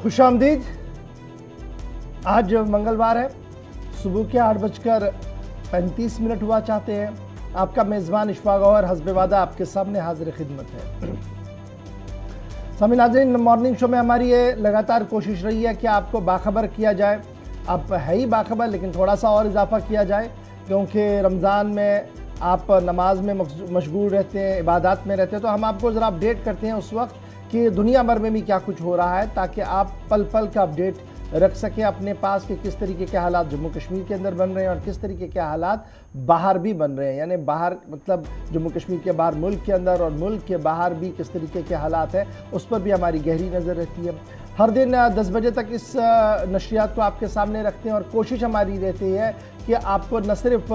खुशामदीद। आज मंगलवार है, सुबह के 8:35 हुआ चाहते हैं। आपका मेज़बान इशफाक गौहर हस्ब वादा आपके सामने हाजिर खिदमत है। सामीन नाज़रीन, मॉर्निंग शो में हमारी ये लगातार कोशिश रही है कि आपको बाखबर किया जाए। आप है ही बाखबर, लेकिन थोड़ा सा और इजाफा किया जाए, क्योंकि रमज़ान में आप नमाज में मशगूल रहते हैं, इबादत में रहते हैं, तो हम आपको ज़रा अपडेट करते हैं उस वक्त कि दुनिया भर में भी क्या कुछ हो रहा है, ताकि आप पल पल का अपडेट रख सकें अपने पास कि किस तरीके के हालात जम्मू कश्मीर के अंदर बन रहे हैं और किस तरीके के हालात बाहर भी बन रहे हैं। यानी बाहर मतलब जम्मू कश्मीर के बाहर मुल्क के अंदर और मुल्क के बाहर भी किस तरीके के हालात हैं, उस पर भी हमारी गहरी नज़र रहती है। हर दिन 10 बजे तक इस नशरियात को आपके सामने रखते हैं और कोशिश हमारी रहती है कि आपको न सिर्फ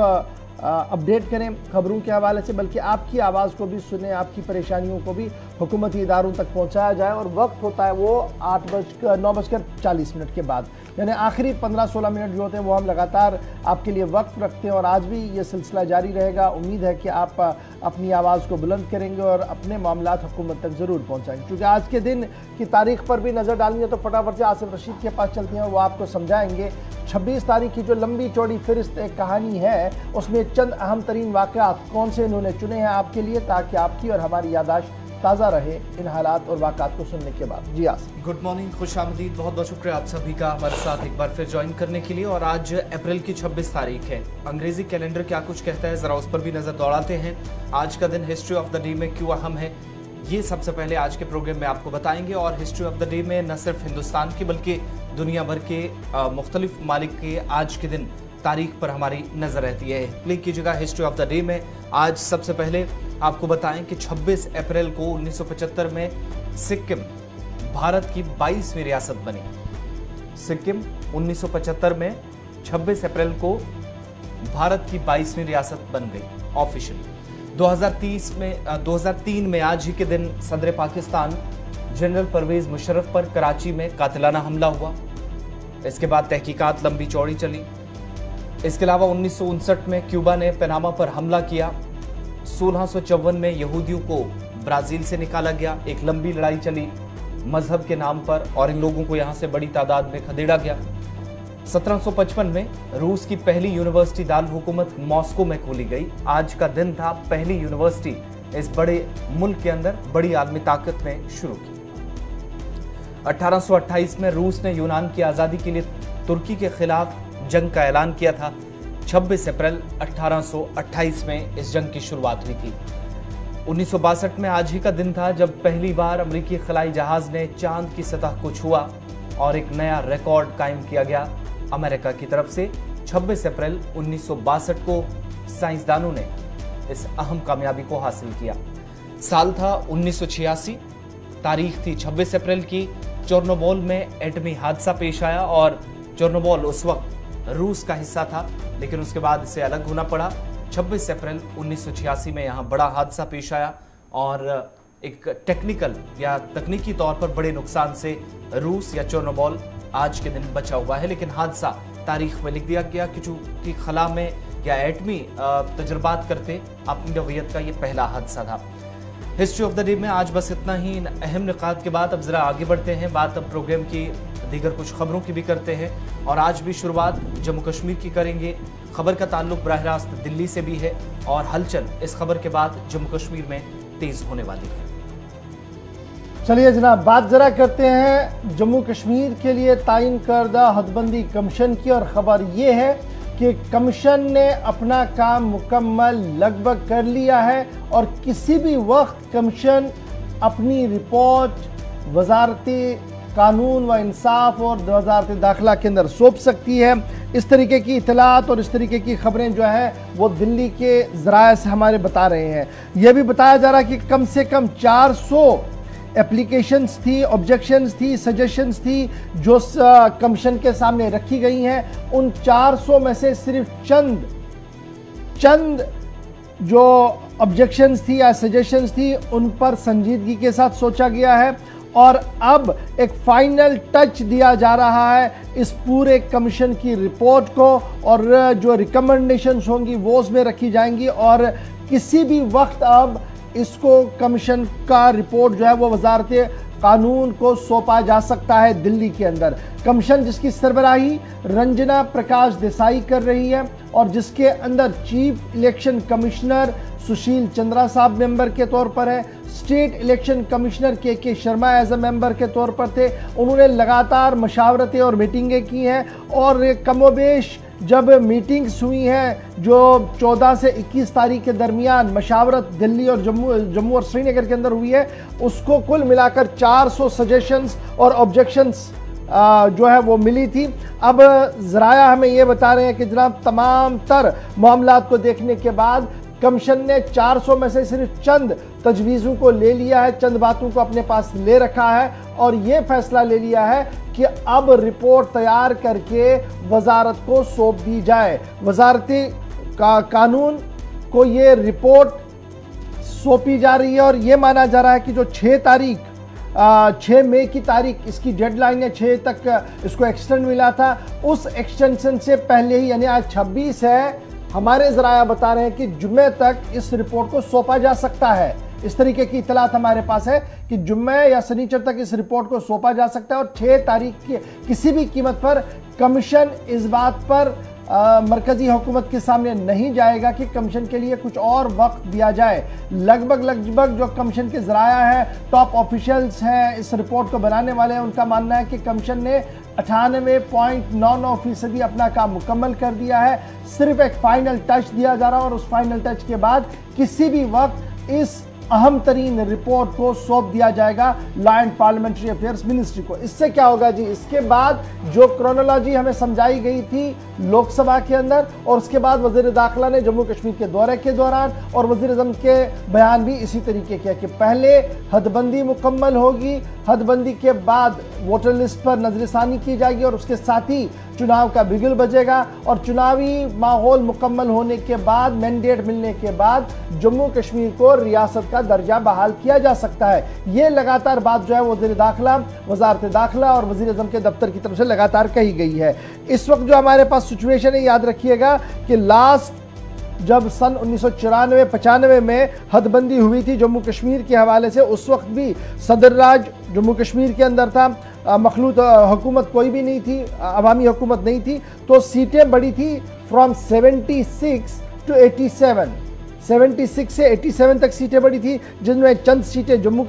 अपडेट करें खबरों के हवाले से, बल्कि आपकी आवाज़ को भी सुने, आपकी परेशानियों को भी हुकूमती इदारों तक पहुंचाया जाए। और वक्त होता है वो 9:40 के बाद, यानी आखिरी 15-16 मिनट जो होते हैं वो हम लगातार आपके लिए वक्त रखते हैं। और आज भी ये सिलसिला जारी रहेगा। उम्मीद है कि आप अपनी आवाज़ को बुलंद करेंगे और अपने मामलात हुकूमत तक ज़रूर पहुँचाएंगे। क्योंकि आज के दिन की तारीख पर भी नज़र डालेंगे तो फटाफट से आसिफ रशीद के पास चलते हैं और वो आपको समझाएंगे 26 तारीख की जो लंबी चौड़ी फिरिस्त एक कहानी है, उसमें चंद अहम तरीन वाक़यात कौन से इन्होंने चुने हैं आपके लिए, ताकि आपकी और हमारी यादाश्त ताज़ा रहे इन हालात और वाक़यात को सुनने के बाद। जी आसिफ, गुड मॉर्निंग, खुश आमदीद। बहुत बहुत शुक्रिया आप सभी का हमारे साथ एक बार फिर ज्वाइन करने के लिए। और आज अप्रैल की 26 तारीख है। अंग्रेजी कैलेंडर क्या कुछ कहता है, ज़रा उस पर भी नज़र दौड़ाते हैं। आज का दिन हिस्ट्री ऑफ द डे में क्यों अहम है, ये सबसे पहले आज के प्रोग्राम में आपको बताएंगे। और हिस्ट्री ऑफ द डे में न सिर्फ हिंदुस्तान की बल्कि दुनिया भर के मुख्तलिफ ममालिक के आज के दिन तारीख पर हमारी नज़र रहती है। क्लिक कीजिएगा हिस्ट्री ऑफ द डे में। आज सबसे पहले आपको बताएं कि 26 अप्रैल को 1975 में सिक्किम भारत की 22वीं रियासत बनी। सिक्किम 1975 में 26 अप्रैल को भारत की 22वीं रियासत बन गई ऑफिशियली। 2003 में आज ही के दिन सदर पाकिस्तान जनरल परवेज मुशर्रफ पर कराची में कातिलाना हमला हुआ। इसके बाद तहकीकात लंबी चौड़ी चली। इसके अलावा 1959 में क्यूबा ने पनामा पर हमला किया। 1654 में यहूदियों को ब्राजील से निकाला गया। एक लंबी लड़ाई चली मजहब के नाम पर और इन लोगों को यहां से बड़ी तादाद में खदेड़ा गया। 1755 में रूस की पहली यूनिवर्सिटी दारुल हुकूमत मॉस्को में खोली गई। आज का दिन था पहली यूनिवर्सिटी इस बड़े मुल्क के अंदर बड़ी आलमी ताकत ने शुरू की। 1828 में रूस ने यूनान की आज़ादी के लिए तुर्की के खिलाफ जंग का ऐलान किया था। 26 अप्रैल 1828 में इस जंग की शुरुआत हुई थी। 1962 में आज ही का दिन था जब पहली बार अमेरिकी खलाई जहाज ने चांद की सतह को छुआ और एक नया रिकॉर्ड कायम किया गया अमेरिका की तरफ से। 26 अप्रैल 1962 को साइंसदानों ने इस अहम कामयाबी को हासिल किया। साल था 1986, तारीख थी 26 अप्रैल की। चोर्नोबोल में एटमी हादसा पेश आया और चोर्नोबोल उस वक्त रूस का हिस्सा था, लेकिन उसके बाद इसे अलग होना पड़ा। 26 अप्रैल 1986 में यहाँ बड़ा हादसा पेश आया और एक टेक्निकल या तकनीकी तौर पर बड़े नुकसान से रूस या चोर्नोबोल आज के दिन बचा हुआ है। लेकिन हादसा तारीख में लिख दिया गया कि खला में या एटमी तजुर्बात करते अपनी नौयत का ये पहला हादसा था। हिस्ट्री ऑफ द डे में आज बस इतना ही। इन अहम निकात के बाद अब जरा आगे बढ़ते हैं। बात अब प्रोग्राम की दीगर कुछ खबरों की भी करते हैं और आज भी शुरुआत जम्मू कश्मीर की करेंगे। खबर का ताल्लुक बराह रास्त दिल्ली से भी है और हलचल इस खबर के बाद जम्मू कश्मीर में तेज होने वाली है। चलिए जनाब, बात जरा करते हैं जम्मू कश्मीर के लिए तायन करदा हदबंदी कमीशन की। और खबर ये है कि कमीशन ने अपना काम मुकम्मल लगभग कर लिया है और किसी भी वक्त कमीशन अपनी रिपोर्ट वजारती कानून व इंसाफ और वजारत दाखिला के अंदर सौंप सकती है। इस तरीके की इतलात और इस तरीके की खबरें जो है वो दिल्ली के ज़राए से हमारे बता रहे हैं। यह भी बताया जा रहा है कि कम से कम 400 एप्लीकेशंस थी, ऑब्जेक्शंस थी, सजेशंस थी जो कमीशन के सामने रखी गई हैं। उन 400 में से सिर्फ चंद जो ऑब्जेक्शंस थी या सजेशंस थी उन पर संजीदगी के साथ सोचा गया है और अब एक फाइनल टच दिया जा रहा है इस पूरे कमीशन की रिपोर्ट को और जो रिकमेंडेशंस होंगी वो उसमें रखी जाएंगी और किसी भी वक्त अब इसको कमीशन का रिपोर्ट जो है वो वजारत कानून को सौंपा जा सकता है दिल्ली के अंदर। कमीशन जिसकी सरबराही रंजना प्रकाश देसाई कर रही है और जिसके अंदर chief election commissioner Sushil Chandra साहब मेंबर के तौर पर है, स्टेट इलेक्शन कमिश्नर के शर्मा एज ए मेंबर के तौर पर थे। उन्होंने लगातार मशावरतें और मीटिंगें की हैं और कमोबेश जब मीटिंग्स हुई हैं जो 14 से 21 तारीख के दरमियान मशावरत दिल्ली और जम्मू और श्रीनगर के अंदर हुई है, उसको कुल मिलाकर 400 सजेशंस और ऑब्जेक्शंस जो है वो मिली थी। अब ज़राया हमें ये बता रहे हैं कि जनाब तमाम तर मामलात को देखने के बाद कमीशन ने 400 में से सिर्फ चंद तजवीज़ों को ले लिया है, चंद बातों को अपने पास ले रखा है और ये फैसला ले लिया है कि अब रिपोर्ट तैयार करके वजारत को सौंप दी जाए। वजारती कानून को ये रिपोर्ट सौंपी जा रही है और ये माना जा रहा है कि जो 6 मई की तारीख इसकी डेडलाइन है, 6 तक इसको एक्सटेंड मिला था, उस एक्सटेंशन से पहले ही यानी आज 26 है, हमारे ज़राया बता रहे हैं कि जुम्मे तक इस रिपोर्ट को सौंपा जा सकता है। इस तरीके की इतलात हमारे पास है कि जुम्मे या शनिचर तक इस रिपोर्ट को सौंपा जा सकता है और 6 तारीख की किसी भी कीमत पर कमीशन इस बात पर मरकजी हुकूमत के सामने नहीं जाएगा कि कमीशन के लिए कुछ और वक्त दिया जाए। लगभग जो कमीशन के ज़राया हैं, टॉप ऑफिशियल्स हैं, इस रिपोर्ट को बनाने वाले हैं, उनका मानना है कि कमीशन ने 98.99% अपना काम मुकम्मल कर दिया है। सिर्फ एक फाइनल टच दिया जा रहा है और उस फाइनल टच के बाद किसी भी वक्त इस अहम तरीन रिपोर्ट को सौंप दिया जाएगा law and parliamentary affairs ministry को। इससे क्या होगा जी, इसके बाद जो क्रोनोलॉजी हमें समझाई गई थी लोकसभा के अंदर और उसके बाद वजीर दाखिला ने जम्मू कश्मीर के दौरे के दौरान और वजीर आज़म के बयान भी इसी तरीके के कि पहले हदबंदी मुकम्मल होगी, हदबंदी के बाद वोटर लिस्ट पर नजरसानी की जाएगी और उसके साथ ही चुनाव का बिगुल बजेगा और चुनावी माहौल मुकम्मल होने के बाद, मैंडेट मिलने के बाद जम्मू कश्मीर को रियासत का दर्जा बहाल किया जा सकता है। ये लगातार बात जो है वज़ीर दाखिला, वज़ारत दाखिला और वज़ीर आज़म के दफ्तर की तरफ से लगातार कही गई है। इस वक्त जो हमारे पास सिचुएशन है, याद रखिएगा कि लास्ट जब सन 1994-95 में हदबंदी हुई थी जम्मू कश्मीर के हवाले से, उस वक्त भी सदर राज जम्मू कश्मीर के अंदर था, मखलूत हुकूमत कोई भी नहीं थी, अवामी हुकूमत नहीं थी, तो सीटें बढ़ी थी फ्रॉम 76 to 87, 76 से 87 तक सीटें बढ़ी थी, जिनमें चंद सीटें जम्मू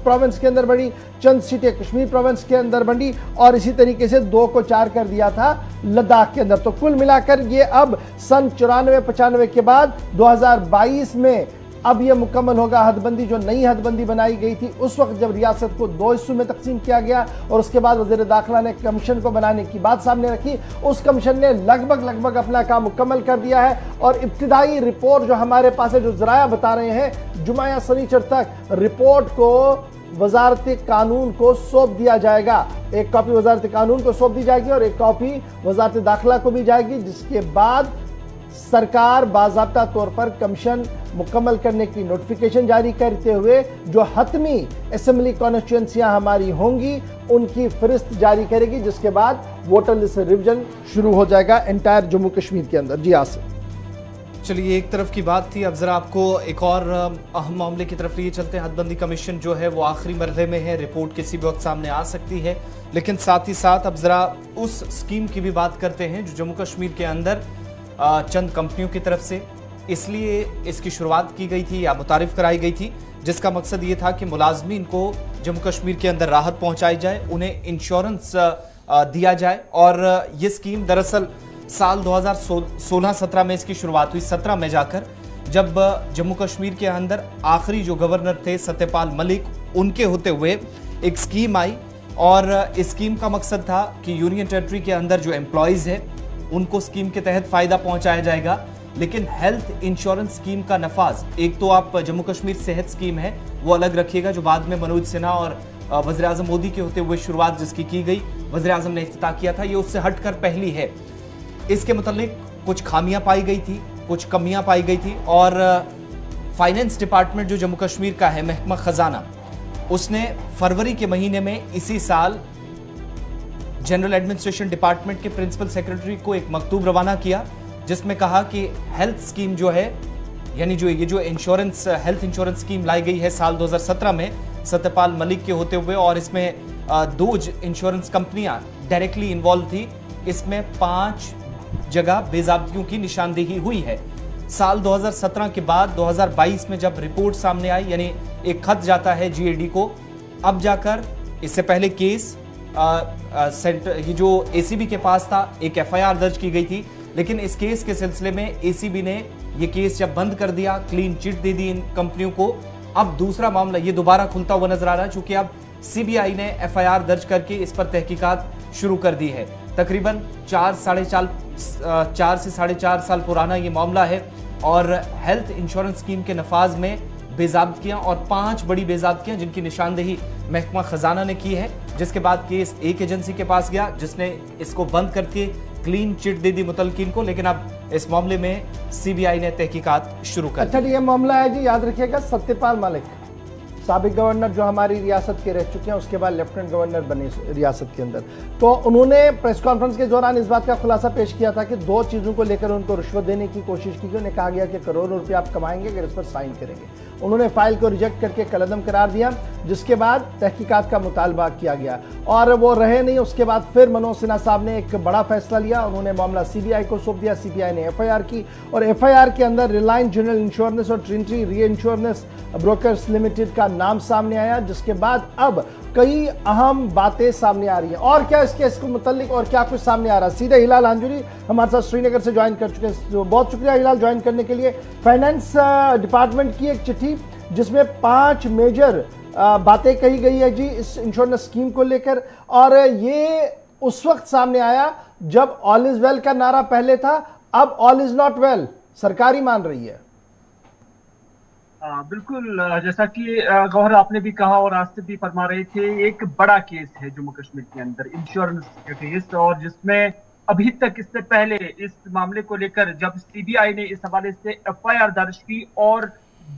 प्रोविंस के अंदर बढ़ी, चंद सीटें कश्मीर प्रोविंस के अंदर बढ़ी और इसी तरीके से 2 को 4 कर दिया था लद्दाख के अंदर। तो कुल मिलाकर ये अब सन 94-95 के बाद 2022 में अब यह मुकम्मल होगा हदबंदी, जो नई हदबंदी बनाई गई थी उस वक्त जब रियासत को 2 हिस्सों में तकसीम किया गया और उसके बाद वज़ीर दाखिला ने कमीशन को बनाने की बात सामने रखी। उस कमीशन ने लगभग अपना काम मुकम्मल कर दिया है और इब्तिदाई रिपोर्ट जो हमारे पास है, जो ज़राया बता रहे हैं, जुमा या शनिचर तक रिपोर्ट को वजारत कानून को सौंप दिया जाएगा। एक कॉपी वजारत कानून को सौंप दी जाएगी और एक कॉपी वजारत दाखिला को भी जाएगी, जिसके बाद सरकार बाज़ाब्ता तौर पर कमीशन मुकम्मल करने की नोटिफिकेशन जारी करते हुए जो हतमी असेंबली कॉन्स्टिट्यूंसियां हमारी होंगी उनकी फहरिस्त जारी करेगी, जिसके बाद वोटर लिस्ट रिवीजन शुरू हो जाएगा एंटायर जम्मू कश्मीर के अंदर। जी आसिफ, चलिए, एक तरफ की बात थी, अब जरा आपको एक और अहम मामले की तरफ लिए चलते हैं। हदबंदी कमीशन जो है वो आखिरी मरहले में है, रिपोर्ट किसी भी वक्त सामने आ सकती है, लेकिन साथ ही साथ अब जरा उस स्कीम की भी बात करते हैं जो जम्मू कश्मीर के अंदर चंद कंपनियों की तरफ से इसलिए इसकी शुरुआत की गई थी या मुतारिफ कराई गई थी, जिसका मकसद ये था कि मुलाजमीन को जम्मू कश्मीर के अंदर राहत पहुंचाई जाए, उन्हें इंश्योरेंस दिया जाए। और ये स्कीम दरअसल साल 2016-17 में इसकी शुरुआत हुई। 17 में जाकर जब जम्मू कश्मीर के अंदर आखिरी जो गवर्नर थे सत्यपाल मलिक, उनके होते हुए एक स्कीम आई और इस स्कीम का मकसद था कि यूनियन टेरिटरी के अंदर जो एम्प्लॉयज़ है उनको स्कीम के तहत फ़ायदा पहुंचाया जाएगा, लेकिन हेल्थ इंश्योरेंस स्कीम का नफाज, एक तो आप जम्मू कश्मीर सेहत स्कीम है वो अलग रखिएगा, जो बाद में मनोज सिन्हा और वज़ीर आज़म मोदी के होते हुए शुरुआत जिसकी की गई, वज़ीर आज़म ने इफ्तिताह किया था, ये उससे हटकर पहली है। इसके मुतालिक कुछ खामियां पाई गई थी, कुछ कमियां पाई गई थी और फाइनेंस डिपार्टमेंट जो जम्मू कश्मीर का है, महकमा खजाना, उसने फरवरी के महीने में इसी साल जनरल एडमिनिस्ट्रेशन डिपार्टमेंट के प्रिंसिपल सेक्रेटरी को एक मकतूब रवाना किया, जिसमें कहा कि हेल्थ स्कीम जो है, यानी जो ये जो इंश्योरेंस हेल्थ इंश्योरेंस स्कीम लाई गई है साल 2017 में, सत्यपाल मलिक के होते हुए, और इसमें दो इंश्योरेंस कंपनियां डायरेक्टली इन्वॉल्व थी। इसमें 5 जगह बेज़ाब्तियों की निशानदेही हुई है। साल 2017 के बाद 2022 में जब रिपोर्ट सामने आई, यानी एक खत जाता है जीएडी को, अब जाकर इससे पहले केस ये जो एसीबी के पास था, एक एफआईआर दर्ज की गई थी, लेकिन इस केस के सिलसिले में एसीबी ने ये केस जब बंद कर दिया, क्लीन चिट दे दी इन कंपनियों को। अब दूसरा मामला ये दोबारा खुलता हुआ नजर आ रहा है, चूंकि अब सीबीआई ने एफआईआर दर्ज करके इस पर तहकीकात शुरू कर दी है। तकरीबन 4 से साढ़े 4 साल पुराना ये मामला है, और हेल्थ इंश्योरेंस स्कीम के नफाज में बेज़ाब्तियां और 5 बड़ी बेज़ाब्तियां जिनकी निशानदेही महकमा खजाना ने की है, जिसके बाद केस एक एजेंसी के पास गया जिसने इसको बंद करके क्लीन चिट दे दी मुतलकिन को, लेकिन अब इस मामले में सीबीआई ने तहकीकात शुरू कर दी। अच्छा, ये मामला है जी, याद रखिएगा, सत्यपाल मलिक साबिक गवर्नर जो हमारी रियासत के रह चुके हैं, उसके बाद लेफ्टिनेंट गवर्नर बने रियासत के अंदर, तो उन्होंने प्रेस कॉन्फ्रेंस के दौरान इस बात का खुलासा पेश किया था कि 2 चीज़ों को लेकर उनको रिश्वत देने की कोशिश की गई। उन्हें कहा गया कि करोड़ों रुपये आप कमाएंगे अगर इस पर साइन करेंगे। उन्होंने फाइल को रिजेक्ट करके कलअदम करार दिया, जिसके बाद तहकीकात का मुतालबा किया गया और वो रहे नहीं। उसके बाद फिर मनोज सिन्हा साहब ने एक बड़ा फैसला लिया, उन्होंने मामला सीबीआई को सौंप दिया। सीबीआई ने एफआईआर की और एफआईआर के अंदर रिलायंस जनरल इंश्योरेंस और ट्रिनिटी री इंश्योरेंस ब्रोकर्स लिमिटेड का नाम सामने आया, जिसके बाद अब कई अहम बातें सामने आ रही हैं। और क्या इस केस को मुतल्लिक और क्या कुछ सामने आ रहा है, सीधे हिलाल हांजुरी हमारे साथ श्रीनगर से ज्वाइन कर चुके हैं। बहुत शुक्रिया हिलाल ज्वाइन करने के लिए। फाइनेंस डिपार्टमेंट की एक चिट्ठी जिसमें 5 मेजर बातें कही गई है जी इस इंश्योरेंस स्कीम को लेकर, और ये उस वक्त सामने आया जब ऑल इज वेल का नारा पहले था, अब ऑल इज नॉट वेल सरकारी मान रही है। बिल्कुल, जैसा कि गौहर आपने भी कहा और आसिफ भी फरमा रहे थे, एक बड़ा केस है जम्मू कश्मीर के अंदर इंश्योरेंस केस, और जिसमें अभी तक इससे पहले इस मामले को लेकर जब सीबीआई ने इस हवाले से एफआईआर दर्ज की और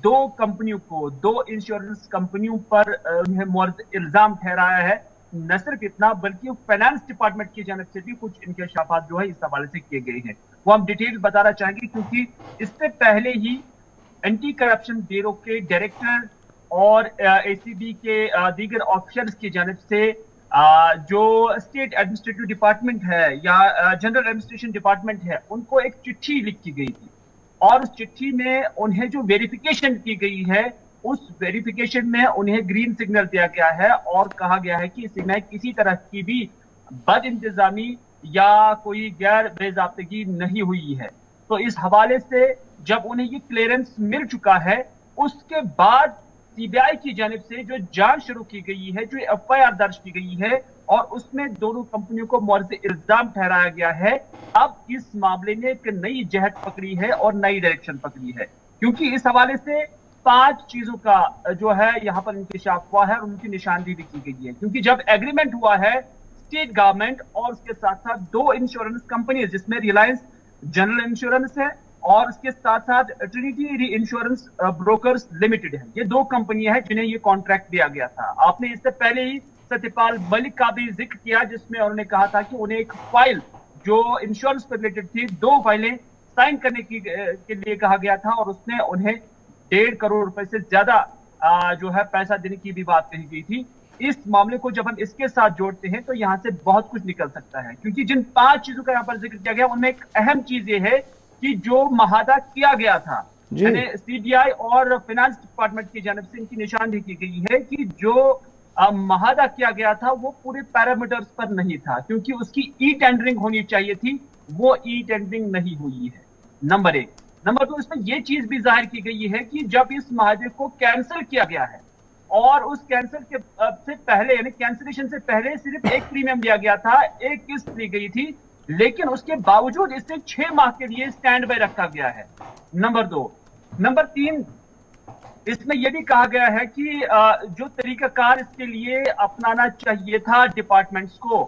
2 कंपनियों को, 2 इंश्योरेंस कंपनियों पर उन्हें मुअर्रद इल्जाम ठहराया है। न सिर्फ इतना बल्कि फाइनेंस डिपार्टमेंट की जानब से भी कुछ इंकशाफात जो है इस हवाले से किए गए हैं, वो हम डिटेल बताना चाहेंगे, क्योंकि इससे पहले ही एंटी करप्शन ब्यूरो के डायरेक्टर और एसीबी के दीगर ऑफिसर्स की जानब से जो स्टेट एडमिनिस्ट्रेटिव डिपार्टमेंट है या जनरल एडमिनिस्ट्रेशन डिपार्टमेंट है, उनको एक चिट्ठी लिखी गई थी और उस चिट्ठी में उन्हें जो वेरिफिकेशन की गई है, उस वेरिफिकेशन में उन्हें ग्रीन सिग्नल दिया गया है और कहा गया है कि इसमें किसी तरह की भी बद इंतजामी या कोई गैर बेज़ाब्तगी नहीं हुई है। तो इस हवाले से जब उन्हें ये क्लियरेंस मिल चुका है, उसके बाद सीबीआई की जानिब से जो जांच शुरू की गई है, जो एफआईआर दर्ज की गई है और उसमें दोनों कंपनियों को मुअर्रद इल्जाम ठहराया गया है, अब इस मामले ने एक नई जहत पकड़ी है और नई डायरेक्शन पकड़ी है, क्योंकि इस हवाले से 5 चीजों का जो है यहाँ पर इंकशाफ हुआ है और उनकी निशानदेही भी की गई है। क्योंकि जब एग्रीमेंट हुआ है स्टेट गवर्नमेंट और उसके साथ साथ 2 इंश्योरेंस कंपनी जिसमें रिलायंस जनरल इंश्योरेंस है और उसके साथ साथ ट्रिनिटी री इंश्योरेंस ब्रोकर्स लिमिटेड है, ये 2 कंपनियां हैं जिन्हें ये कॉन्ट्रैक्ट दिया गया था। आपने इससे पहले ही सत्यपाल मलिक का भी जिक्र किया, जिसमें उन्होंने कहा था कि उन्हें एक फाइल जो इंश्योरेंस पर रिलेटेड थी, 2 फाइलें साइन करने के लिए कहा गया था और उसने उन्हें 1.5 करोड़ रुपए से ज्यादा जो है पैसा देने की भी बात कही गई थी। इस मामले को जब हम इसके साथ जोड़ते हैं तो यहाँ से बहुत कुछ निकल सकता है, क्योंकि जिन 5 चीजों का यहाँ पर जिक्र किया गया उनमें एक अहम चीज ये है कि जो महादा किया गया था, यानी सीबीआई और फाइनेंस डिपार्टमेंट की जानिब से इनकी निशानदेही की गई है कि जो महादा किया गया था वो पूरे पैरामीटर्स पर नहीं था, क्योंकि उसकी ई टेंडरिंग होनी चाहिए थी, वो ई टेंडरिंग नहीं हुई है, नंबर 1। नंबर 2, इसमें यह चीज भी जाहिर की गई है कि जब इस महादे को कैंसिल किया गया है और उस कैंसिल के से पहले यानी कैंसिलेशन से पहले सिर्फ एक प्रीमियम लिया गया था, एक किस्त ली गई थी, लेकिन उसके बावजूद इसे 6 माह के लिए स्टैंड बाय रखा गया है, नंबर 2। नंबर 3, इसमें यह भी कहा गया है कि जो तरीकाकार इसके लिए अपनाना चाहिए था डिपार्टमेंट्स को,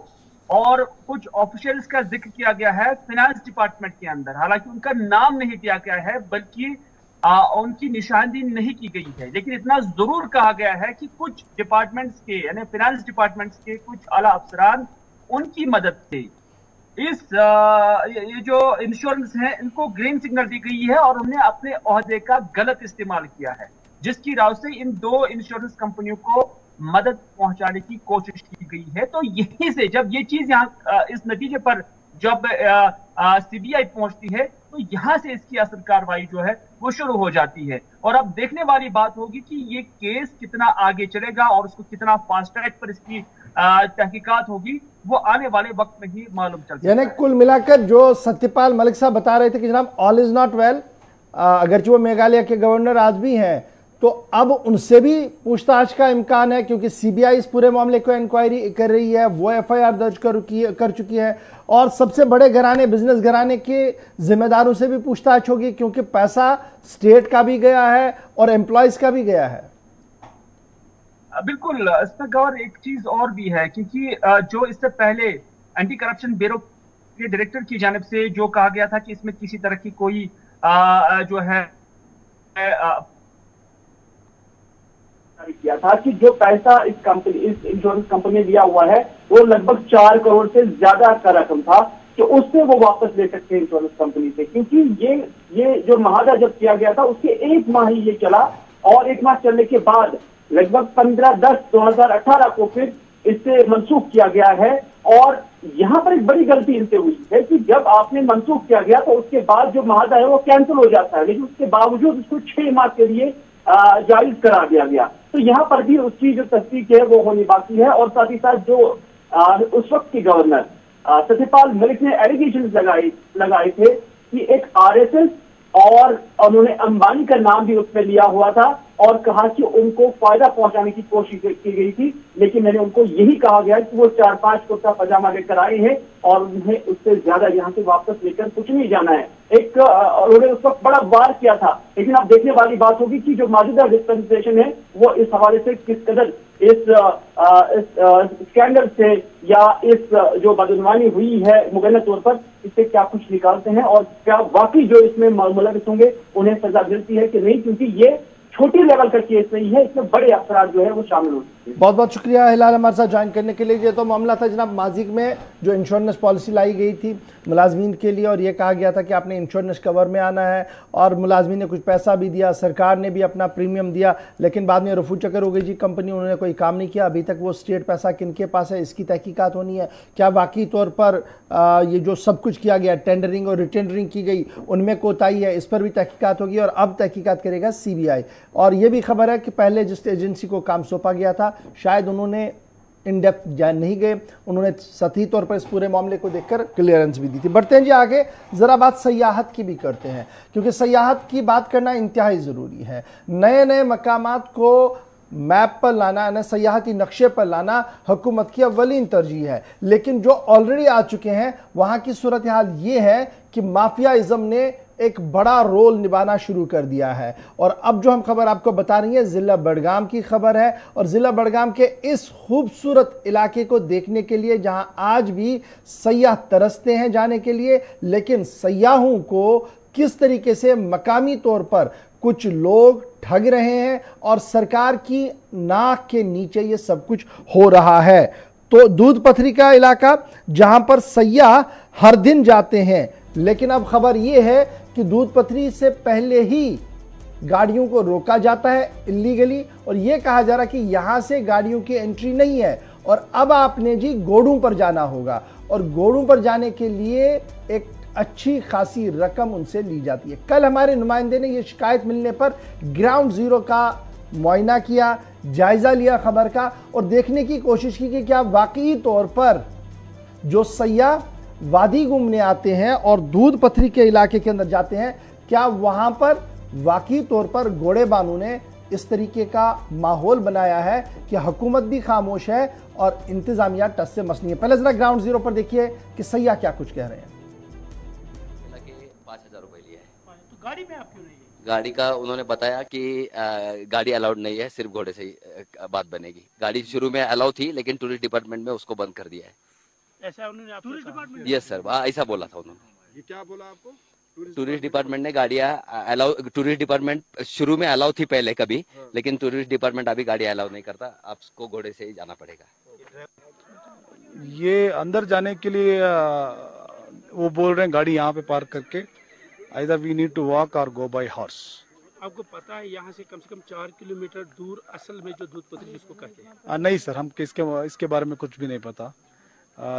और कुछ ऑफिशियल्स का जिक्र किया गया है फाइनेंस डिपार्टमेंट के अंदर, हालांकि उनका नाम नहीं दिया गया है बल्कि उनकी निशानदेही नहीं की गई है, लेकिन इतना जरूर कहा गया है कि कुछ डिपार्टमेंट्स के यानी फाइनेंस डिपार्टमेंट्स के कुछ आला अफसरान उनकी मदद से इस ये जो इंश्योरेंस है इनको ग्रीन सिग्नल दी गई है और उन्हें अपने ओहदे का गलत इस्तेमाल किया है। जिसकी राव से इन दो इंश्योरेंस कंपनियों को मदद पहुंचाने की कोशिश की गई है। तो यहीं से जब ये चीज यहाँ इस नतीजे पर जब सीबीआई पहुंचती है तो यहां से इसकी असर कार्रवाई जो है वो शुरू हो जाती है। और अब देखने वाली बात होगी कि ये केस कितना आगे चलेगा और उसको कितना फास्ट ट्रैक पर इसकी तहकीकात होगी, वो आने वाले वक्त में ही मालूम चल यानी कुल मिलाकर जो सत्यपाल मलिक साहब बता रहे थे कि जनाब ऑल इज नॉट वेल, अगरचे वो मेघालय के गवर्नर आज भी हैं, तो अब उनसे भी पूछताछ का इम्कान है, क्योंकि सीबीआई इस पूरे मामले को इंक्वायरी कर रही है, वो एफआईआर दर्ज कर चुकी है और सबसे बड़े घराने, बिजनेस घराने के जिम्मेदारों से भी पूछताछ होगी, क्योंकि पैसा स्टेट का भी गया है और एम्प्लॉयज का भी गया है। बिल्कुल, इसमें गौर एक चीज और भी है, क्योंकि जो इससे पहले एंटी करप्शन ब्यूरो के डायरेक्टर की जानिब से जो कहा गया था कि इसमें किसी तरह की कोई जो है किया था कि जो पैसा इस इंश्योरेंस कंपनी ने दिया हुआ है वो लगभग 4 करोड़ से ज्यादा का रकम था कि उससे वो वापस ले सकते हैं इंश्योरेंस कंपनी से, क्योंकि ये जो महादा जब किया गया था उसके 1 माह ही ये चला और 1 माह चलने के बाद लगभग 15/10/2018 को फिर इससे मनसूख किया गया है। और यहाँ पर एक बड़ी गलती इनसे हुई है कि जब आपने मनसूख किया गया तो उसके बाद जो महादा है वो कैंसिल हो जाता है, लेकिन उसके बावजूद उसको 6 माह के लिए जायज करा दिया गया। तो यहाँ पर भी उसकी जो तस्दीक है वो होनी बाकी है। और साथ ही साथ जो उस वक्त के गवर्नर सत्यपाल मलिक ने एलिगेशन लगाए थे कि एक आरएसएस और उन्होंने अंबानी का नाम भी उसमें लिया हुआ था और कहा कि उनको फायदा पहुंचाने की कोशिश की गई थी, लेकिन मैंने उनको यही कहा गया कि वो 4-5 कुर्ता पजामा लेकर आए हैं और उन्हें उससे ज्यादा यहाँ से वापस लेकर कुछ नहीं जाना है। उन्होंने उस वक्त बड़ा वार किया था, लेकिन अब देखने वाली बात होगी कि जो मौजूदा डिस्पेंसेशन है वो इस हवाले से किस कदर इस स्कैंडल से या इस जो बदगुमानी हुई है मुगैना तौर पर इससे क्या कुछ निकालते हैं और क्या वाकई जो इसमें मुलविस होंगे उन्हें सजा मिलती है कि नहीं, क्योंकि ये छोटी लेवल का केस नहीं है, इसमें बड़े अफराद जो है वो शामिल हो सकते हैं। बहुत बहुत शुक्रिया हिलाल हमारे साथ ज्वाइन करने के लिए। ये तो मामला था जनाब माजी में जो इंश्योरेंस पॉलिसी लाई गई थी मुलाजमीन के लिए और ये कहा गया था कि आपने इंश्योरेंस कवर में आना है और मुलाजमीन ने कुछ पैसा भी दिया, सरकार ने भी अपना प्रीमियम दिया, लेकिन बाद में रफू चक्कर हो गई जी कंपनी, उन्होंने कोई काम नहीं किया। अभी तक वो स्टेट पैसा किनके पास है इसकी तहकीकात होनी है। क्या वाकई तौर पर ये जो सब कुछ किया गया, टेंडरिंग और रिटेंडरिंग की गई, उनमें कोताही है, इस पर भी तहकीकात होगी और अब तहकीकात करेगा सीबीआई। और ये भी खबर है कि पहले जिस एजेंसी को काम सौंपा गया था शायद उन्होंने इन डेप्थ जान नहीं गए, उन्होंने सतही तौर पर इस पूरे मामले को देखकर क्लियरेंस भी दी थी। बढ़ते हैं जी आगे, जरा बात सयाहत की भी करते हैं, क्योंकि सयाहत की बात करना इंतहाई ज़रूरी है। नए नए मकामात को मैप पर लाना, यानी सयाहती नक्शे पर लाना हुकूमत की अव्वलीन तरजीह है, लेकिन जो ऑलरेडी आ चुके हैं वहाँ की सूरत हाल ये है कि माफियाइज़म ने एक बड़ा रोल निभाना शुरू कर दिया है। और अब जो हम खबर आपको बता रही है ज़िला बडगाम की खबर है और ज़िला बडगाम के इस खूबसूरत इलाके को देखने के लिए जहां आज भी सयाह तरसते हैं जाने के लिए, लेकिन सयाहों को किस तरीके से मकामी तौर पर कुछ लोग ठग रहे हैं और सरकार की नाक के नीचे ये सब कुछ हो रहा है। तो दूध पथरी का इलाका जहां पर सयाह हर दिन जाते हैं, लेकिन अब खबर यह है कि दूध पथरी से पहले ही गाड़ियों को रोका जाता है इल्लीगली और यह कहा जा रहा है कि यहां से गाड़ियों की एंट्री नहीं है और अब आपने जी गोड़ों पर जाना होगा और गोड़ों पर जाने के लिए एक अच्छी खासी रकम उनसे ली जाती है। कल हमारे नुमाइंदे ने यह शिकायत मिलने पर ग्राउंड जीरो का मुआयना किया, जायजा लिया खबर का और देखने की कोशिश की कि क्या वाकई तौर पर जो सयाह वादी घूमने आते हैं और दूध पथरी के इलाके के अंदर जाते हैं, क्या वहां पर वाकई तौर पर घोड़े बानू ने इस तरीके का माहौल बनाया है कि हुकूमत भी खामोश है और इंतजामिया टस से मस नहीं है। पहले जरा ग्राउंड जीरो पर देखिए कि सयाह क्या कुछ कह रहे हैं। 5,000 रुपए लिया है। तो गाड़ी में आप क्यों नहीं है? गाड़ी का उन्होंने बताया कि गाड़ी अलाउड नहीं है, सिर्फ घोड़े से ही बात बनेगी। गाड़ी शुरू में अलाउ थी लेकिन टूरिस्ट डिपार्टमेंट में उसको बंद कर दिया है। ऐसा उन्होंने टूरिस्ट डिपार्टमेंट? यस सर, ऐसा बोला था उन्होंने। ये क्या बोला आपको? टूरिस्ट डिपार्टमेंट ने गाड़ियाँ अलाउ, टूरिस्ट डिपार्टमेंट शुरू में अलाउ थी पहले कभी, लेकिन टूरिस्ट डिपार्टमेंट अभी गाड़ी अलाउ नहीं करता, आपको घोड़े से ही जाना पड़ेगा। ये अंदर जाने के लिए वो बोल रहे हैं गाड़ी यहाँ पे पार्क करके, either we need to walk और गो बाय हॉर्स। आपको पता है यहाँ से कम 4 किलोमीटर दूर असल में जो दूध पथरी जिसको कहते हैं? नहीं सर, हम इसके बारे में कुछ भी नहीं पता।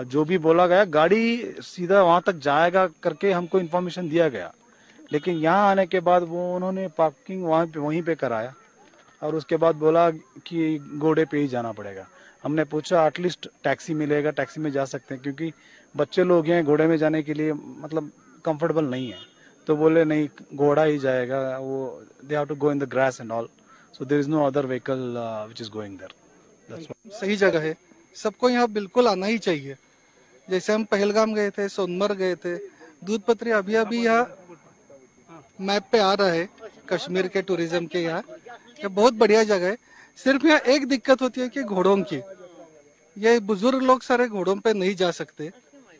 जो भी बोला गया, गाड़ी सीधा वहां तक जाएगा करके हमको इन्फॉर्मेशन दिया गया, लेकिन यहाँ आने के बाद उन्होंने पार्किंग वहीं पे कराया और उसके बाद बोला कि घोड़े पे ही जाना पड़ेगा। हमने पूछा एटलीस्ट टैक्सी मिलेगा, टैक्सी में जा सकते हैं, क्योंकि बच्चे लोग हैं, घोड़े में जाने के लिए मतलब कंफर्टेबल नहीं है। तो बोले नहीं, घोड़ा ही जाएगा, वो they have to go in the grass and all, so there is no other vehicle which is going there. सही जगह है, सबको यहाँ बिल्कुल आना ही चाहिए। जैसे हम पहलगाम गए थे, सोनमर्ग गए थे, दूध पथरी अभी यहाँ मैप पे आ रहा है कश्मीर के टूरिज्म के। यहाँ ये बहुत बढ़िया जगह है। सिर्फ यहाँ एक दिक्कत होती है कि घोड़ों की, ये बुजुर्ग लोग सारे घोड़ों पे नहीं जा सकते,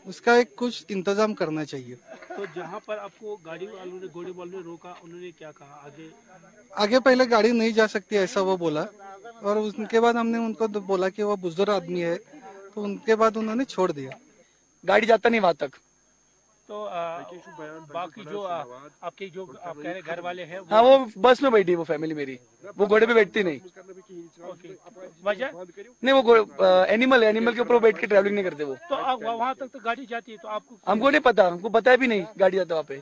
उसका एक कुछ इंतजाम करना चाहिए। तो जहाँ पर आपको गाड़ी वालों ने, घोड़े वालों ने रोका, उन्होंने क्या कहा? आगे पहले गाड़ी नहीं जा सकती ऐसा वो बोला, और उनके बाद हमने उनको बोला कि वो बुजुर्ग आदमी है, तो उनके बाद उन्होंने छोड़ दिया, गाड़ी जाता नहीं वहां तक। तो बाकी जो आपके जो आप कह रहे घर वाले हैं, हाँ वो बस में बैठी, वो फैमिली मेरी, वो घोड़े पे बैठती नहीं। वजह नहीं, वो एनिमल के ऊपर बैठ के ट्रैवलिंग नहीं करते वो। तो वहाँ तक तो गाड़ी जाती है, तो आपको? हमको नहीं पता, हमको पता भी नहीं गाड़ी जाता वहाँ पे।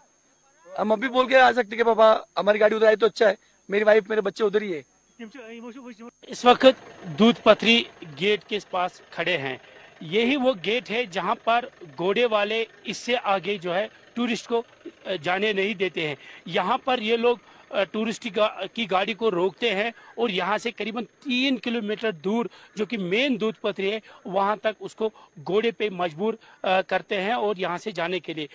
हम अभी बोल के आ सकते कि पापा हमारी गाड़ी उधर आई तो अच्छा है, मेरी वाइफ मेरे बच्चे उधर ही है। इस वक्त दूध पथरी गेट के पास खड़े हैं। यही वो गेट है जहां पर घोड़े वाले इससे आगे जो है टूरिस्ट को जाने नहीं देते हैं। यहां पर ये लोग टूरिस्ट की गाड़ी को रोकते हैं और यहाँ से करीबन 3 किलोमीटर दूर जो कि मेन दूध पथरी है वहाँ तक उसको घोड़े पे मजबूर करते हैं और यहाँ से जाने के लिए।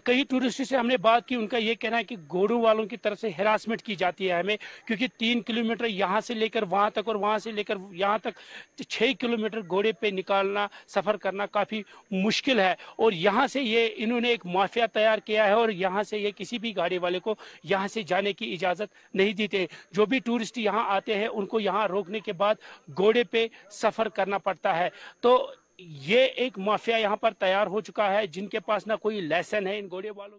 कई टूरिस्ट से हमने बात की, उनका ये कहना है कि घोड़ों वालों की तरफ से हिरासमेंट की जाती है हमें, क्योंकि 3 किलोमीटर यहाँ से लेकर वहाँ तक और वहाँ से लेकर यहाँ तक 6 किलोमीटर घोड़े पे निकालना, सफ़र करना काफ़ी मुश्किल है। और यहाँ से ये इन्होंने एक माफिया तैयार किया है और यहाँ से ये किसी भी गाड़ी वाले को यहाँ से जाने की इजाजत नहीं देते। जो भी टूरिस्ट यहाँ आते हैं उनको यहाँ रोकने के बाद घोड़े पे सफर करना पड़ता है। तो ये एक माफिया यहाँ पर तैयार हो चुका है जिनके पास ना कोई लाइसेंस है इन घोड़े वालों।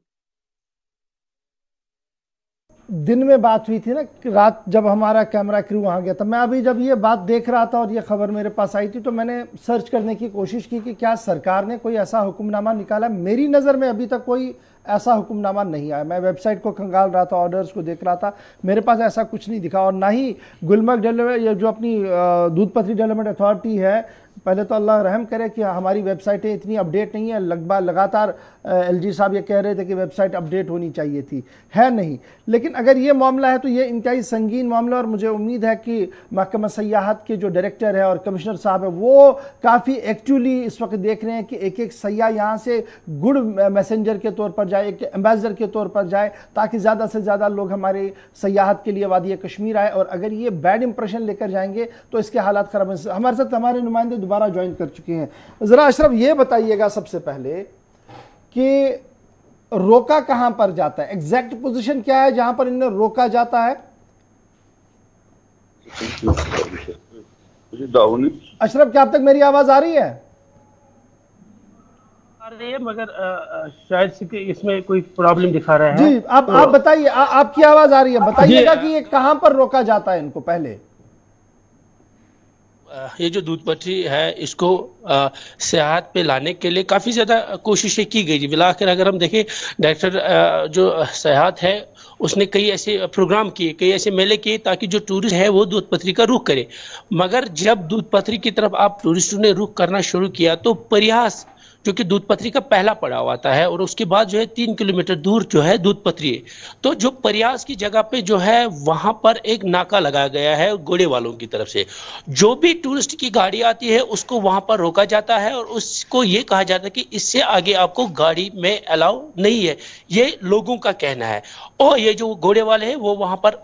दिन में बात हुई थी ना, रात जब हमारा कैमरा क्रू वहाँ गया था, मैं अभी जब ये बात देख रहा था और ये खबर मेरे पास आई थी तो मैंने सर्च करने की कोशिश की कि क्या सरकार ने कोई ऐसा हुक्मनामा निकाला। मेरी नज़र में अभी तक कोई ऐसा हुक्मनामा नहीं आया। मैं वेबसाइट को खंगाल रहा था, ऑर्डर्स को देख रहा था, मेरे पास ऐसा कुछ नहीं दिखा। और ना ही गुलमर्ग डेवलपमेंट, जो अपनी दूध पथरी डेवलपमेंट अथॉरिटी है, पहले तो अल्लाह रहम करे कि हमारी वेबसाइटें इतनी अपडेट नहीं है। लगातार एलजी साहब ये कह रहे थे कि वेबसाइट अपडेट होनी चाहिए थी, है नहीं। लेकिन अगर ये मामला है तो ये इंतहाई संगीन मामला, और मुझे उम्मीद है कि महकमा सयाहत के जो डायरेक्टर है और कमिश्नर साहब है वो काफ़ी एक्टिवली इस वक्त देख रहे हैं कि एक एक सयाह यहाँ से गुड मैसेंजर के तौर पर जाए, एक एम्बेसडर के तौर पर जाए, ताकि ज़्यादा से ज़्यादा लोग हमारे सयाहत के लिए वादी कश्मीर आए। और अगर ये बैड इंप्रेशन लेकर जाएंगे तो इसके हालात खराब हैं। हमारे साथ हमारे नुमाइंदे दोबारा ज्वाइन कर चुके हैं। ज़रा अशरफ ये बताइएगा सबसे पहले कि रोका कहां पर जाता है, एग्जैक्ट पोजीशन क्या है जहां पर इन्हें रोका जाता है? अशरफ क्या अब तक मेरी आवाज आ रही है? आ रही है, मगर शायद इसमें कोई प्रॉब्लम दिखा रहा है। जी आप बताइए, आपकी आवाज आ रही है, बताइएगा कि ये कहां पर रोका जाता है इनको। पहले ये जो दूध पथरी है इसको सियाहत पे लाने के लिए काफ़ी ज़्यादा कोशिशें की गई थी। मिलाकर अगर हम देखें, डायरेक्टर जो सियाहत है उसने कई ऐसे प्रोग्राम किए, कई ऐसे मेले किए ताकि जो टूरिस्ट है वो दूध पथरी का रुख करे। मगर जब दूध पथरी की तरफ आप टूरिस्टों ने रुख करना शुरू किया तो प्रयास जो कि दूध पथरी का पहला पड़ाव आता है और उसके बाद जो है 3 किलोमीटर दूर जो है दूध पथरी है, तो जो प्रयास की जगह पे जो है वहां पर एक नाका लगाया गया है घोड़े वालों की तरफ से। जो भी टूरिस्ट की गाड़ी आती है उसको वहां पर रोका जाता है और उसको ये कहा जाता है कि इससे आगे आपको गाड़ी में अलाउ नहीं है, ये लोगों का कहना है। और ये जो घोड़े वाले हैं वो वहां पर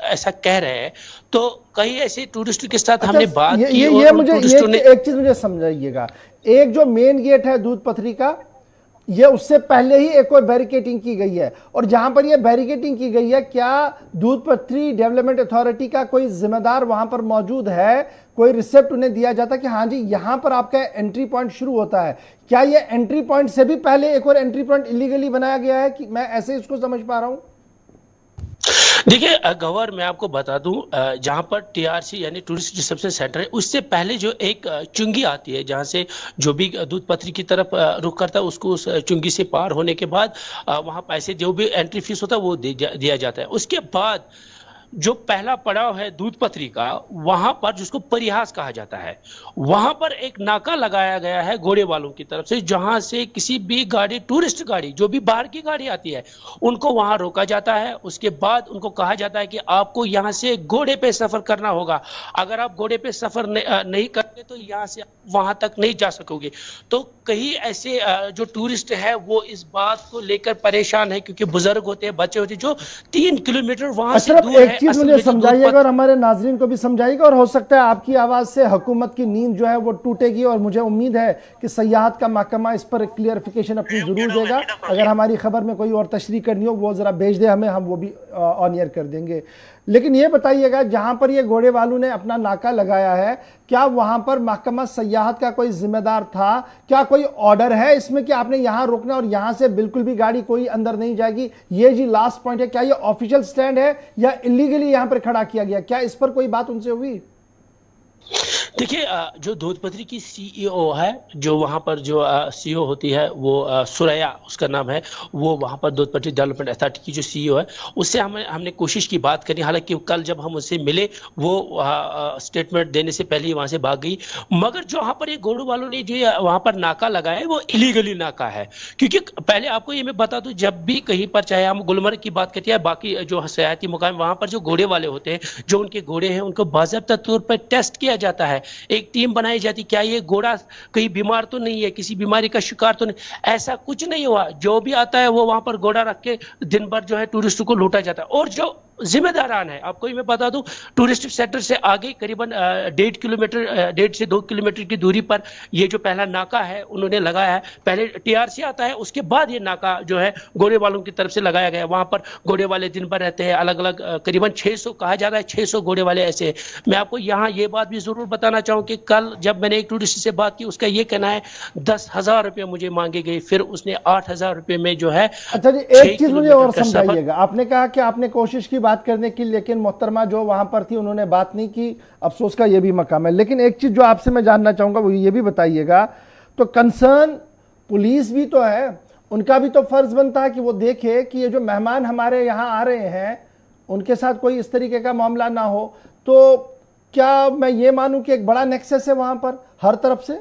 ऐसा कह रहे हैं। तो कई ऐसे टूरिस्ट के साथ हमने बात की। ये मुझे एक चीज मुझे समझाइएगा, एक जो मेन गेट है दूध पथरी का, ये उससे पहले ही एक और बैरिकेटिंग की गई है, और जहां पर ये बैरिकेटिंग की गई है, क्या दूध पथरी डेवलपमेंट अथॉरिटी का कोई जिम्मेदार वहां पर मौजूद है? कोई रिसेप्ट उन्हें दिया जाता है कि हाँ जी यहां पर आपका एंट्री पॉइंट शुरू होता है? क्या ये एंट्री पॉइंट से भी पहले एक और एंट्री पॉइंट इलीगली बनाया गया है कि मैं ऐसे इसको समझ पा रहा हूं? देखिए गौर, मैं आपको बता दूं, जहां पर टीआरसी यानी टूरिस्ट रिसेप्शन सेंटर है, उससे पहले जो एक चुंगी आती है, जहां से जो भी दूध पथरी की तरफ रुख करता है, उसको उस चुंगी से पार होने के बाद वहां पैसे जो भी एंट्री फीस होता है वो दिया जाता है। उसके बाद जो पहला पड़ाव है दूध पथरी का, वहां पर जिसको परिहास कहा जाता है, वहां पर एक नाका लगाया गया है घोड़े वालों की तरफ से, जहां से किसी भी गाड़ी, टूरिस्ट गाड़ी, जो भी बाहर की गाड़ी आती है, उनको वहां रोका जाता है। उसके बाद उनको कहा जाता है कि आपको यहां से घोड़े पे सफर करना होगा, अगर आप घोड़े पे सफर नहीं करते तो यहां से वहां तक नहीं जा सकोगे। तो कई ऐसे जो टूरिस्ट है वो इस बात को लेकर परेशान है, क्योंकि बुजुर्ग होते हैं, बच्चे होते हैं, जो 3 किलोमीटर वहां से दूर है। चीज मुझे समझाइएगा और हमारे नाजरीन को भी समझाइएगा, और हो सकता है आपकी आवाज से हुकूमत की नींद जो है वो टूटेगी, और मुझे उम्मीद है कि सयाहत का महकमा इस पर क्लियरिफिकेशन अपनी जरूर देगा। अगर हमारी खबर में कोई और तशरीह करनी हो वो जरा भेज दे हमें, हम वो भी ऑन एयर कर देंगे। लेकिन ये बताइएगा, जहां पर ये घोड़े वालों ने अपना नाका लगाया है, क्या वहां पर महकमा सयाहत का कोई जिम्मेदार था? क्या कोई ऑर्डर है इसमें कि आपने यहां रुकना और यहां से बिल्कुल भी गाड़ी कोई अंदर नहीं जाएगी? ये जी लास्ट पॉइंट है, क्या ये ऑफिशियल स्टैंड है या इलीगली यहां पर खड़ा किया गया? क्या इस पर कोई बात उनसे हुई? देखिए, जो दूध पथरी की सीईओ है, जो वहां पर जो सीईओ होती है वो सुरैया उसका नाम है, वो वहां पर दूध पथरी डेवलपमेंट अथॉरिटी की जो सीईओ है, उससे हमने कोशिश की बात करी। हालांकि कल जब हम उससे मिले वो स्टेटमेंट देने से पहले ही वहां से भाग गई। मगर जो वहां पर ये घोड़े वालों ने जो वहां पर नाका लगाया है वो इलीगली नाका है। क्योंकि पहले आपको ये मैं बता दूं, जब भी कहीं पर, चाहे हम गुलमर्ग की बात करते हैं, बाकी जो सयाहती मुकाम, वहां पर जो घोड़े वाले होते हैं, जो उनके घोड़े हैं, उनको बाकायदा तौर पर टेस्ट किया जाता है, एक टीम बनाई जाती, क्या ये घोड़ा कहीं बीमार तो नहीं है, किसी बीमारी का शिकार तो नहीं। ऐसा कुछ नहीं हुआ। जो भी आता है वो वहां पर घोड़ा रख के दिन भर जो है टूरिस्ट को लूटा जाता है। और जो जिम्मेदारान है, आपको मैं बता दूं, टूरिस्ट सेंटर से आगे करीबन 1.5 से 2 किलोमीटर की दूरी पर ये जो पहला नाका है उन्होंने लगाया है। पहले टीआरसी आता है, उसके बाद ये नाका जो है घोड़े वालों की तरफ से लगाया गया है। वहां पर घोड़े वाले दिन भर रहते हैं, अलग अलग करीबन 600 कहा जा रहा है, 600 घोड़े वाले ऐसे हैं। मैं आपको यहाँ ये बात भी जरूर बताना चाहूँ कि कल जब मैंने एक टूरिस्ट से बात की, उसका ये कहना है 10,000 रुपये मुझे मांगे गए, फिर उसने 8,000 रुपये में जो है। अच्छा जी, एक चीज मुझे और समझाइएगा। आपने कहा कि आपने कोशिश की बात करने की, लेकिन मोहतरमा जो वहां पर थी उन्होंने बात नहीं की। अफसोस का यह भी मकाम है। लेकिन एक चीज जो आपसे मैं जानना चाहूंगा वो ये भी बताइएगा, तो कंसर्न पुलिस भी तो है, उनका भी तो फर्ज बनता है कि वो देखे कि ये जो मेहमान हमारे यहाँ आ रहे हैं उनके साथ कोई इस तरीके का मामला ना हो। तो क्या मैं ये मानूं कि एक बड़ा नेक्सस है वहां पर हर तरफ से?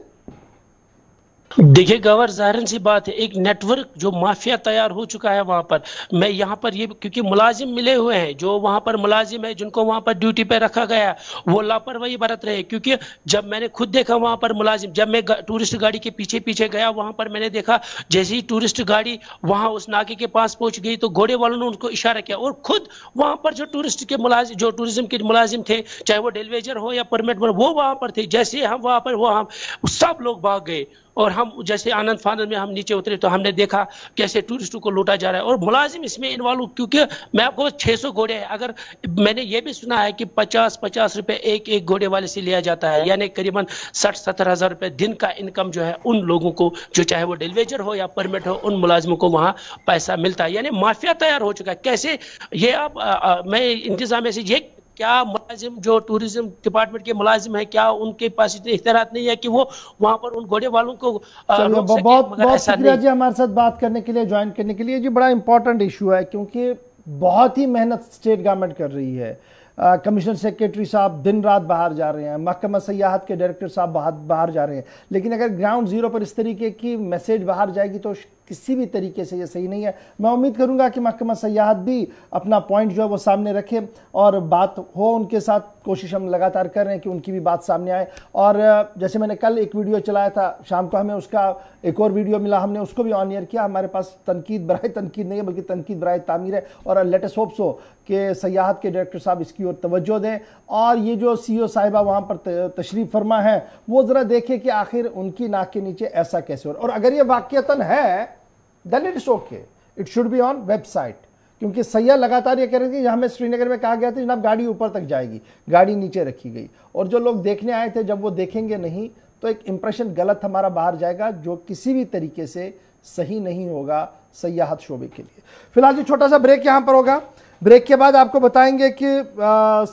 देखिए गवर, जाहिर सी बात है, एक नेटवर्क जो माफिया तैयार हो चुका है वहां पर। मैं यहाँ पर ये, क्योंकि मुलाजिम मिले हुए हैं, जो वहां पर मुलाजिम है, जिनको वहां पर ड्यूटी पे रखा गया, वो लापरवाही बरत रहे हैं। क्योंकि जब मैंने खुद देखा वहां पर मुलाजिम, जब मैं टूरिस्ट गाड़ी के पीछे पीछे गया, वहां पर मैंने देखा जैसे ही टूरिस्ट गाड़ी वहां उस नाके के पास पहुंच गई तो घोड़े वालों ने उनको इशारा किया, और खुद वहां पर जो टूरिस्ट के मुलाजिम, जो टूरिज्म के मुलाजिम थे, चाहे वो डेलीवेजर हो या परमिट, वो वहां पर थे। जैसे हम वहां पर, वो हम सब लोग भाग गए, और हम जैसे आनंद फानंद में हम नीचे उतरे तो हमने देखा कैसे टूरिस्टों को लूटा जा रहा है, और मुलाजिम इसमें इन्वॉल्व। क्योंकि मैं आपको 600 घोड़े हैं, अगर मैंने ये भी सुना है कि 50-50 रुपए एक घोड़े वाले से लिया जाता है, यानी करीबन 60-70 हजार रुपए दिन का इनकम जो है उन लोगों को, जो चाहे वो डेलीवेजर हो या परमिट हो, उन मुलाजिमों को वहां पैसा मिलता है। यानी माफिया तैयार हो चुका है। कैसे ये आप मैं इंतजाम से, ये क्या मुलाजिम जो टूरिज्म डिपार्टमेंट के मुलाजिम है, क्या उनके पास इतनी इख्तियारात नहीं है कि वो वहां पर उन घोड़े वालों को बहुत शुक्रिया जी हमारे साथ बात करने के लिए, ज्वाइन करने के लिए। जी बड़ा इंपॉर्टेंट इशू है, क्योंकि बहुत ही मेहनत स्टेट गवर्नमेंट कर रही है। कमिश्नर सेक्रेटरी साहब दिन रात बाहर जा रहे हैं, महकमा सयाहत के डायरेक्टर साहब बाहर जा रहे हैं। लेकिन अगर ग्राउंड जीरो पर इस तरीके की मैसेज बाहर जाएगी तो किसी भी तरीके से ये सही नहीं है। मैं उम्मीद करूंगा कि महकमा सयाहत भी अपना पॉइंट जो है वो सामने रखे और बात हो उनके साथ। कोशिश हम लगातार कर रहे हैं कि उनकी भी बात सामने आए। और जैसे मैंने कल एक वीडियो चलाया था, शाम को हमें उसका एक और वीडियो मिला, हमने उसको भी ऑन एयर किया। हमारे पास तनकीद बराए तनकीद नहीं है, बल्कि तनकीद बराए तामीर है। और लेट अस होप सो कि सयाहत के डायरेक्टर साहब इसकी ओर तवज्जो दें, और ये जो सीईओ साहिबा वहाँ पर तशरीफ फरमा है वो ज़रा देखें कि आखिर उनकी नाक के नीचे ऐसा कैसे हो रहा है। और अगर ये वाक़ियतन है then it's okay, it should be on website. क्योंकि सैया लगातार ये कह रहे थे, हमें श्रीनगर में कहा गया था जनाब गाड़ी ऊपर तक जाएगी, गाड़ी नीचे रखी गई, और जो लोग देखने आए थे जब वो देखेंगे नहीं तो एक इंप्रेशन गलत हमारा बाहर जाएगा, जो किसी भी तरीके से सही नहीं होगा सयाहत शोबे के लिए। फिलहाल जी छोटा सा ब्रेक यहाँ पर होगा। ब्रेक के बाद आपको बताएंगे कि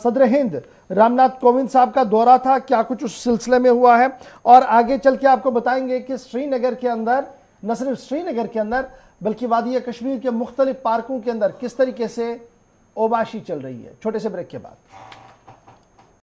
सदर हिंद रामनाथ कोविंद साहब का दौरा था, क्या कुछ उस सिलसिले में हुआ है, और आगे चल के आपको बताएंगे कि श्रीनगर के अंदर, न सिर्फ श्रीनगर के अंदर बल्कि वादी कश्मीर के मुख्तलिफ पार्कों के अंदर किस तरीके से ओबाशी चल रही है। छोटे से ब्रेक के बाद।